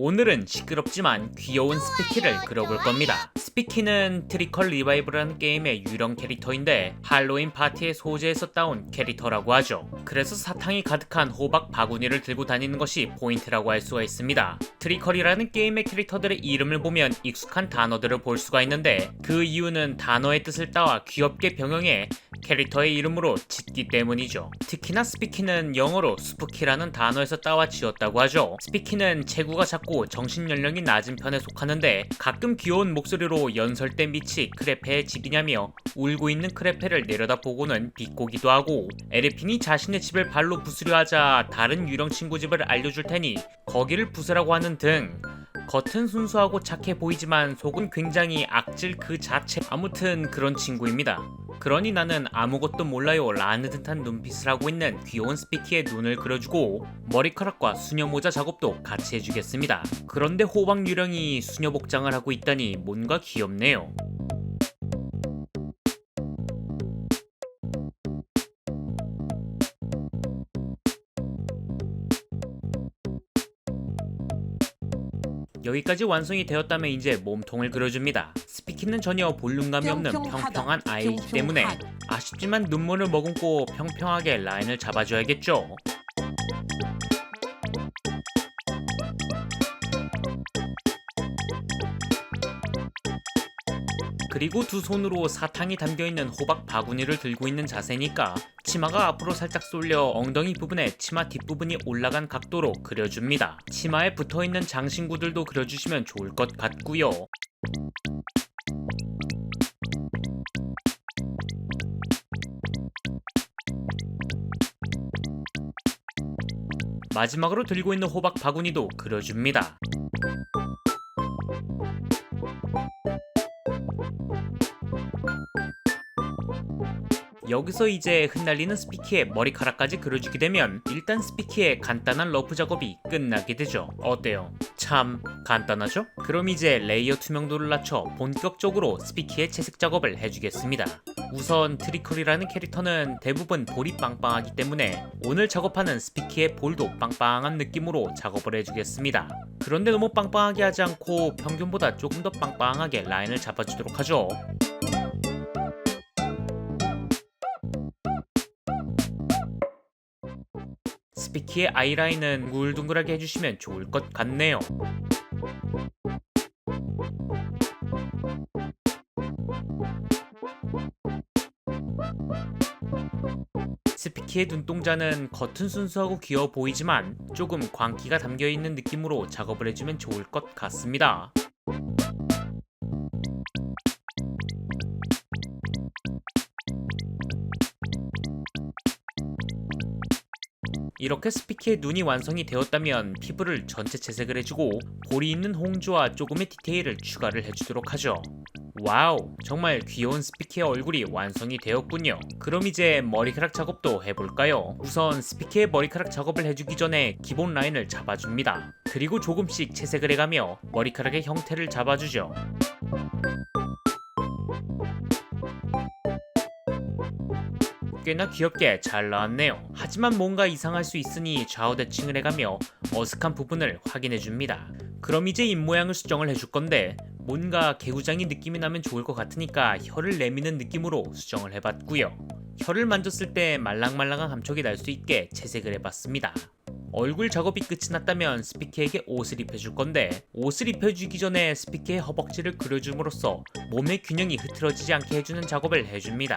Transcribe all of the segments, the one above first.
오늘은 시끄럽지만 귀여운 스피키를 그려볼 겁니다. 스피키는 트리컬 리바이브라는 게임의 유령 캐릭터인데 할로윈 파티의 소재에서 따온 캐릭터라고 하죠. 그래서 사탕이 가득한 호박 바구니를 들고 다니는 것이 포인트라고 할 수가 있습니다. 트리컬이라는 게임의 캐릭터들의 이름을 보면 익숙한 단어들을 볼 수가 있는데 그 이유는 단어의 뜻을 따와 귀엽게 병행해 캐릭터의 이름으로 짓기 때문이죠. 특히나 스피키는 영어로 스푸키라는 단어에서 따와 지었다고 하죠. 스피키는 체구가 작고 정신연령이 낮은 편에 속하는데 가끔 귀여운 목소리로 연설때 미치 크레페의 집이냐며 울고 있는 크레페를 내려다보고는 비꼬기도 하고 에르핀이 자신의 집을 발로 부수려 하자 다른 유령 친구 집을 알려줄 테니 거기를 부수라고 하는 등 겉은 순수하고 착해 보이지만 속은 굉장히 악질 그 자체. 아무튼 그런 친구입니다. 그러니 나는 아무것도 몰라요 라는 듯한 눈빛을 하고 있는 귀여운 스피키의 눈을 그려주고 머리카락과 수녀 모자 작업도 같이 해주겠습니다. 그런데 호박 유령이 수녀 복장을 하고 있다니 뭔가 귀엽네요. 여기까지 완성이 되었다면 이제 몸통을 그려줍니다. 스피키는 전혀 볼륨감이 없는 평평한 아이이기 때문에 아쉽지만 눈물을 머금고 평평하게 라인을 잡아줘야겠죠. 그리고 두 손으로 사탕이 담겨있는 호박 바구니를 들고 있는 자세니까 치마가 앞으로 살짝 쏠려 엉덩이 부분에 치마 뒷부분이 올라간 각도로 그려줍니다. 치마에 붙어있는 장신구들도 그려주시면 좋을 것 같고요. 마지막으로 들고 있는 호박 바구니도 그려줍니다. 여기서 이제 흩날리는 스피키의 머리카락까지 그려주게 되면 일단 스피키의 간단한 러프 작업이 끝나게 되죠. 어때요? 참 간단하죠? 그럼 이제 레이어 투명도를 낮춰 본격적으로 스피키의 채색 작업을 해주겠습니다. 우선 트리컬이라는 캐릭터는 대부분 볼이 빵빵하기 때문에 오늘 작업하는 스피키의 볼도 빵빵한 느낌으로 작업을 해주겠습니다. 그런데 너무 빵빵하게 하지 않고 평균보다 조금 더 빵빵하게 라인을 잡아주도록 하죠. 스피키의 아이라인은 둥글둥글하게 해주시면 좋을 것 같네요. 스피키의 눈동자는 겉은 순수하고 귀여워 보이지만 조금 광기가 담겨있는 느낌으로 작업을 해주면 좋을 것 같습니다. 이렇게 스피키의 눈이 완성이 되었다면 피부를 전체 채색을 해주고 볼이 있는 홍조와 조금의 디테일을 추가를 해주도록 하죠. 와우, 정말 귀여운 스피키의 얼굴이 완성이 되었군요. 그럼 이제 머리카락 작업도 해볼까요? 우선 스피키의 머리카락 작업을 해주기 전에 기본 라인을 잡아줍니다. 그리고 조금씩 채색을 해가며 머리카락의 형태를 잡아주죠. 꽤나 귀엽게 잘 나왔네요. 하지만 뭔가 이상할 수 있으니 좌우 대칭을 해가며 어색한 부분을 확인해줍니다. 그럼 이제 입모양을 수정을 해줄 건데 뭔가 개구장이 느낌이 나면 좋을 것 같으니까 혀를 내미는 느낌으로 수정을 해봤고요. 혀를 만졌을 때 말랑말랑한 감촉이 날 수 있게 채색을 해봤습니다. 얼굴 작업이 끝이 났다면 스피키에게 옷을 입혀줄 건데 옷을 입혀주기 전에 스피키의 허벅지를 그려줌으로써 몸의 균형이 흐트러지지 않게 해주는 작업을 해줍니다.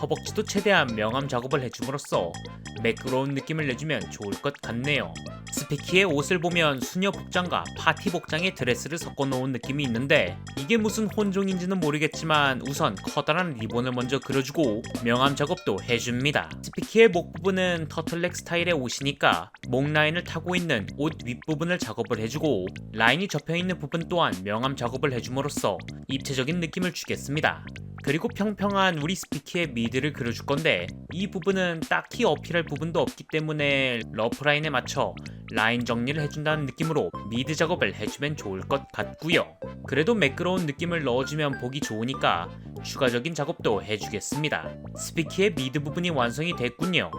허벅지도 최대한 명암 작업을 해줌으로써 매끄러운 느낌을 내주면 좋을 것 같네요. 스피키의 옷을 보면 수녀 복장과 파티 복장의 드레스를 섞어 놓은 느낌이 있는데 이게 무슨 혼종인지는 모르겠지만 우선 커다란 리본을 먼저 그려주고 명암 작업도 해줍니다. 스피키의 목 부분은 터틀넥 스타일의 옷이니까 목 라인을 타고 있는 옷 윗부분을 작업을 해주고 라인이 접혀있는 부분 또한 명암 작업을 해줌으로써 입체적인 느낌을 주겠습니다. 그리고 평평한 우리 스피키의 미드를 그려줄 건데 이 부분은 딱히 어필할 부분도 없기 때문에 러프라인에 맞춰 라인 정리를 해준다는 느낌으로 미드 작업을 해주면 좋을 것 같고요. 그래도 매끄러운 느낌을 넣어주면 보기 좋으니까 추가적인 작업도 해주겠습니다. 스피키의 미드 부분이 완성이 됐군요.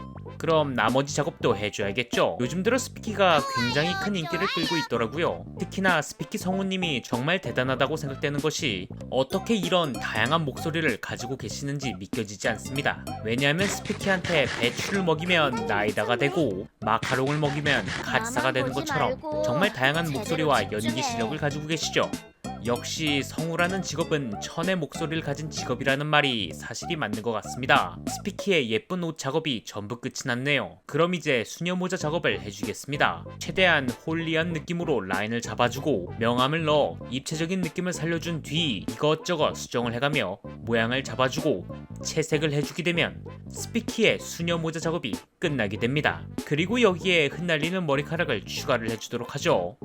그럼 나머지 작업도 해줘야겠죠. 요즘 들어 스피키가 굉장히 큰 인기를 끌고 있더라고요. 특히나 스피키 성우님이 정말 대단하다고 생각되는 것이 어떻게 이런 다양한 목소리를 가지고 계시는지 믿겨지지 않습니다. 왜냐하면 스피키한테 배추를 먹이면 나이다가 되고 마카롱을 먹이면 카리사가 되는 것처럼 정말 다양한 목소리와 연기 실력을 가지고 계시죠. 역시 성우라는 직업은 천의 목소리를 가진 직업이라는 말이 사실이 맞는 것 같습니다. 스피키의 예쁜 옷 작업이 전부 끝이 났네요. 그럼 이제 수녀 모자 작업을 해주겠습니다. 최대한 홀리한 느낌으로 라인을 잡아주고 명암을 넣어 입체적인 느낌을 살려준 뒤 이것저것 수정을 해가며 모양을 잡아주고 채색을 해주게 되면 스피키의 수녀 모자 작업이 끝나게 됩니다. 그리고 여기에 흩날리는 머리카락을 추가를 해주도록 하죠.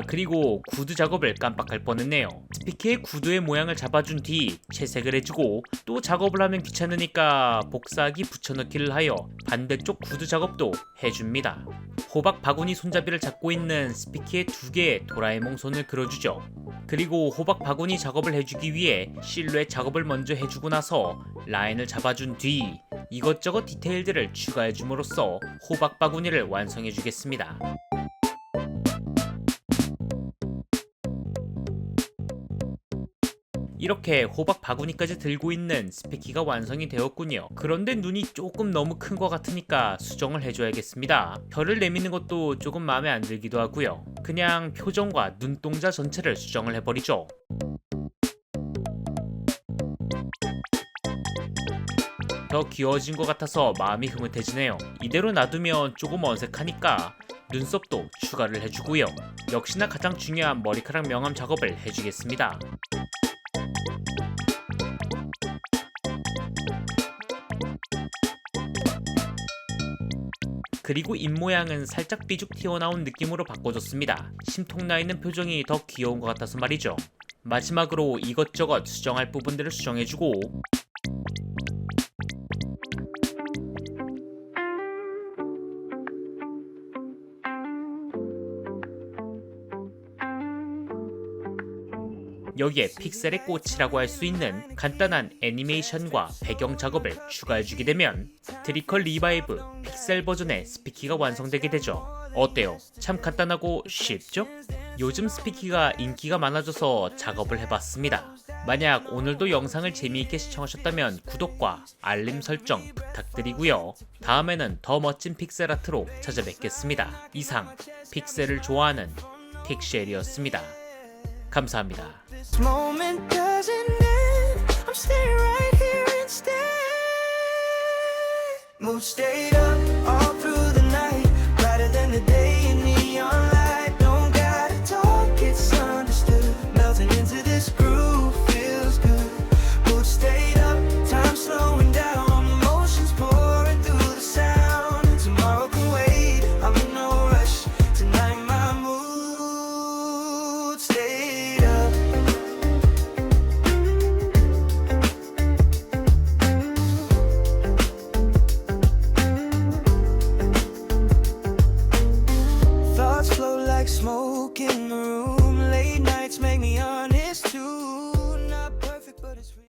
그리고 구두 작업을 깜빡할 뻔했네요. 스피키의 구두의 모양을 잡아준 뒤 채색을 해주고 또 작업을 하면 귀찮으니까 복사하기 붙여넣기를 하여 반대쪽 구두 작업도 해줍니다. 호박 바구니 손잡이를 잡고 있는 스피키의 두 개의 도라에몽 손을 그려주죠. 그리고 호박 바구니 작업을 해주기 위해 실루엣 작업을 먼저 해주고 나서 라인을 잡아준 뒤 이것저것 디테일들을 추가해줌으로써 호박 바구니를 완성해주겠습니다. 이렇게 호박 바구니까지 들고 있는 스피키가 완성이 되었군요. 그런데 눈이 조금 너무 큰 것 같으니까 수정을 해줘야겠습니다. 혀를 내미는 것도 조금 마음에 안 들기도 하고요. 그냥 표정과 눈동자 전체를 수정을 해버리죠. 더 귀여워진 것 같아서 마음이 흐뭇해지네요. 이대로 놔두면 조금 어색하니까 눈썹도 추가를 해주고요. 역시나 가장 중요한 머리카락 명암 작업을 해주겠습니다. 그리고 입모양은 살짝 삐죽 튀어나온 느낌으로 바꿔줬습니다. 심통 나있는 표정이 더 귀여운 것 같아서 말이죠. 마지막으로 이것저것 수정할 부분들을 수정해주고 여기에 픽셀의 꽃이라고 할 수 있는 간단한 애니메이션과 배경 작업을 추가해주게 되면 드리컬 리바이브 픽셀 버전의 스피키가 완성되게 되죠. 어때요? 참 간단하고 쉽죠? 요즘 스피키가 인기가 많아져서 작업을 해봤습니다. 만약 오늘도 영상을 재미있게 시청하셨다면 구독과 알림 설정 부탁드리고요. 다음에는 더 멋진 픽셀 아트로 찾아뵙겠습니다. 이상 픽셀을 좋아하는 픽쉘이었습니다. 감사합니다.